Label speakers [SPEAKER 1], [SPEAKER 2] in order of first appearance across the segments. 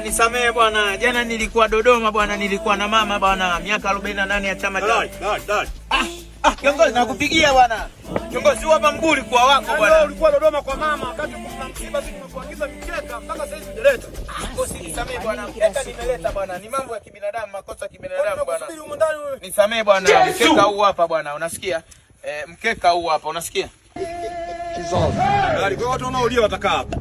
[SPEAKER 1] Nisamehe bwana. Jana nilikuwa Dodoma bwana, nilikuwa na mama bwana, miaka 48 ya chama cha. Kiongozi nakupigia bwana. Kiongozi hapa Mbuli kwa wako bwana.
[SPEAKER 2] Ulikuwa Dodoma kwa mama, wakati kuna msiba sisi tumekuagiza mkeka mpaka sasa hivi hujaleta.
[SPEAKER 1] Nisamehe bwana, mkeka nimeleta bwana. Ni mambo ya kibinadamu, makosa ya kibinadamu bwana. Nisamehe bwana, mkeka huu hapa bwana, unasikia? Mkeka huu hapa, unasikia?
[SPEAKER 2] Kwa watu wanaolia watakaa hapa.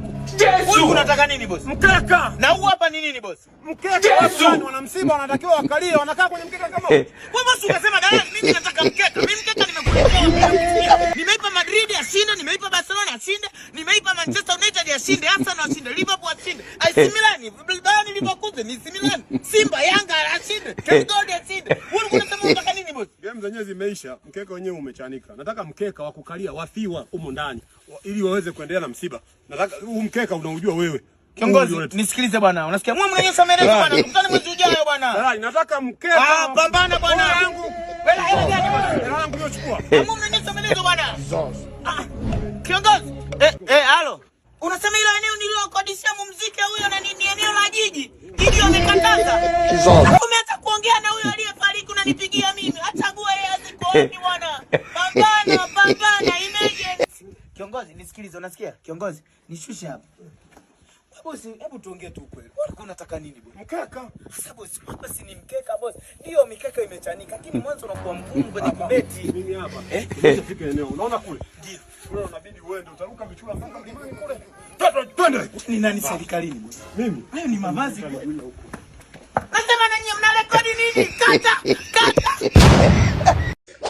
[SPEAKER 1] Wewe unataka nini boss?
[SPEAKER 2] Mkeka.
[SPEAKER 1] Na huu hapa ni nini boss?
[SPEAKER 2] Mkeka. Watu wana msiba wanatakiwa wakalie, wanakaa kwenye mkeka kama
[SPEAKER 1] wewe boss unasema dalali, mimi nataka mkeka. Mimi mkeka nimekuletea. Nimeipa Madrid ashinde, nimeipa Barcelona ashinde, nimeipa Manchester United ashinde, Arsenal ashinde, Liverpool ashinde, AC Milan, Bayern Leverkusen, AC Milan, Simba, Yanga ashinde, Gold ashinde. Wewe unasema unataka nini boss?
[SPEAKER 2] Game zenyewe zimeisha, mkeka wenyewe umechanika. Nataka mkeka wa kukalia wafiwa huko ndani ili waweze kuendelea na msiba. Nataka huu mkeka unaujua wewe.
[SPEAKER 1] Kiongozi, nisikilize bwana. Unasikia? Mwe mnanyesha maelezo bwana. Tukutane mwezi ujao bwana.
[SPEAKER 2] Dalali, nataka mkeka.
[SPEAKER 1] Pambana bwana.
[SPEAKER 2] Yangu.
[SPEAKER 1] Hela gani bwana?
[SPEAKER 2] Hela yangu niochukua.
[SPEAKER 1] Mwe mnanyesha maelezo bwana. Kiongozi. Halo. Unasema ile eneo nililokodishia mumziki huyo na nini eneo la jiji? Jiji wamekataza. Umeacha kuongea na huyo aliyefariki unanipigia mimi. Achague yeye azikooni bwana. Pambana emergency. Kiongozi, nisikilize, unasikia? Kiongozi, nishushe hapa. Boss, hebu tuongee tu kweli. Wewe unataka nini bwana?
[SPEAKER 2] Mkeka.
[SPEAKER 1] Sasa boss, hapa si ni mkeka boss. Ndio mikeka imechanika, lakini mwanzo unakuwa mgumu kwenye kubeti.
[SPEAKER 2] Mimi hapa. Tumefika eneo. Unaona kule?
[SPEAKER 1] Ndio.
[SPEAKER 2] Wewe unabidi uende, utaruka vichura mpaka mlimani kule. Twende.
[SPEAKER 1] Ni nani serikalini boss?
[SPEAKER 2] Mimi.
[SPEAKER 1] Hayo ni mavazi kweli. Nasema na nyinyi mnarekodi nini? Kata.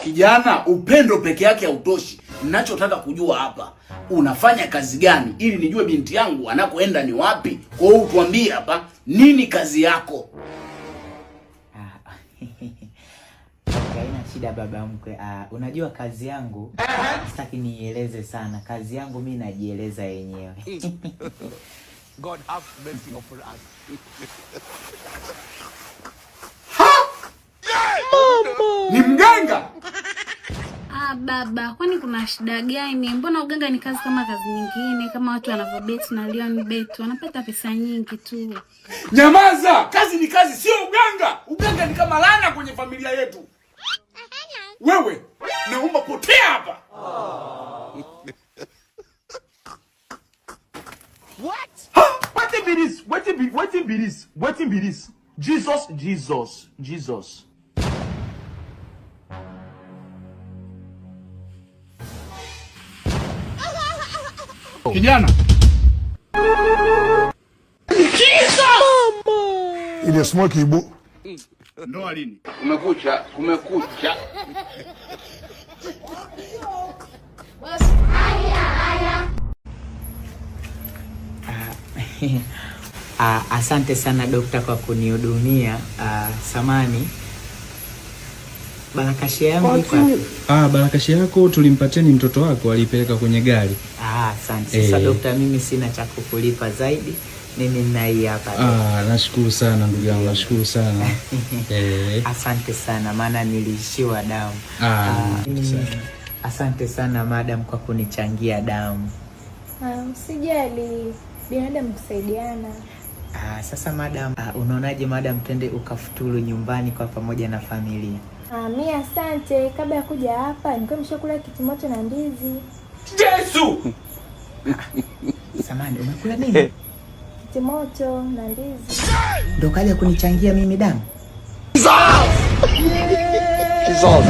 [SPEAKER 3] Kijana, upendo peke yake hautoshi. Ninachotaka kujua hapa, unafanya kazi gani ili nijue binti yangu anakoenda ni wapi? Kwa hiyo tuambie hapa, nini kazi yako?
[SPEAKER 4] Haina shida baba mkwe. Unajua kazi yangu, sitaki nieleze sana. Kazi yangu mimi najieleza yenyewe.
[SPEAKER 5] God have mercy upon us.
[SPEAKER 3] Ni mganga?
[SPEAKER 6] Baba, kwani kuna shida gani? Mbona uganga ni kazi kama kazi nyingine, kama watu wanavyobeti na Lion Bet, wanapata pesa nyingi tu.
[SPEAKER 3] Nyamaza! Kazi ni kazi, sio uganga. Uganga ni kama laana kwenye familia yetu. Wewe, naomba potea hapa.
[SPEAKER 5] What?
[SPEAKER 7] Wetin be this? Jesus.
[SPEAKER 3] Kijana.
[SPEAKER 7] Ile smoke ibu.
[SPEAKER 3] Ndoa lini? Kumekucha.
[SPEAKER 4] Asante sana dokta kwa kunihudumia. Samani. Barakashia yangu iko wapi?
[SPEAKER 8] Barakashia yako tulimpatia ni mtoto wako, alipeleka kwenye gari.
[SPEAKER 4] Asante. Sasa dokta, mimi sina cha kukulipa zaidi. Mimi nai hapa.
[SPEAKER 8] Nashukuru sana ndugu yangu, nashukuru sana.
[SPEAKER 4] Asante sana maana nilishiwa damu. Asante sana madam kwa kunichangia damu.
[SPEAKER 6] Usijali, binadamu kusaidiana.
[SPEAKER 4] Sasa madam, unaonaje madam twende ukafuturu nyumbani kwa pamoja na familia?
[SPEAKER 6] Mimi asante, kabla ya kuja hapa nilikuwa nimeshakula kitimoto na ndizi.
[SPEAKER 3] Yesu!
[SPEAKER 4] Samani, umekula nini?
[SPEAKER 6] Kitimoto na ndizi.
[SPEAKER 4] Ndio kaja kunichangia mimi damu?
[SPEAKER 7] Jesus.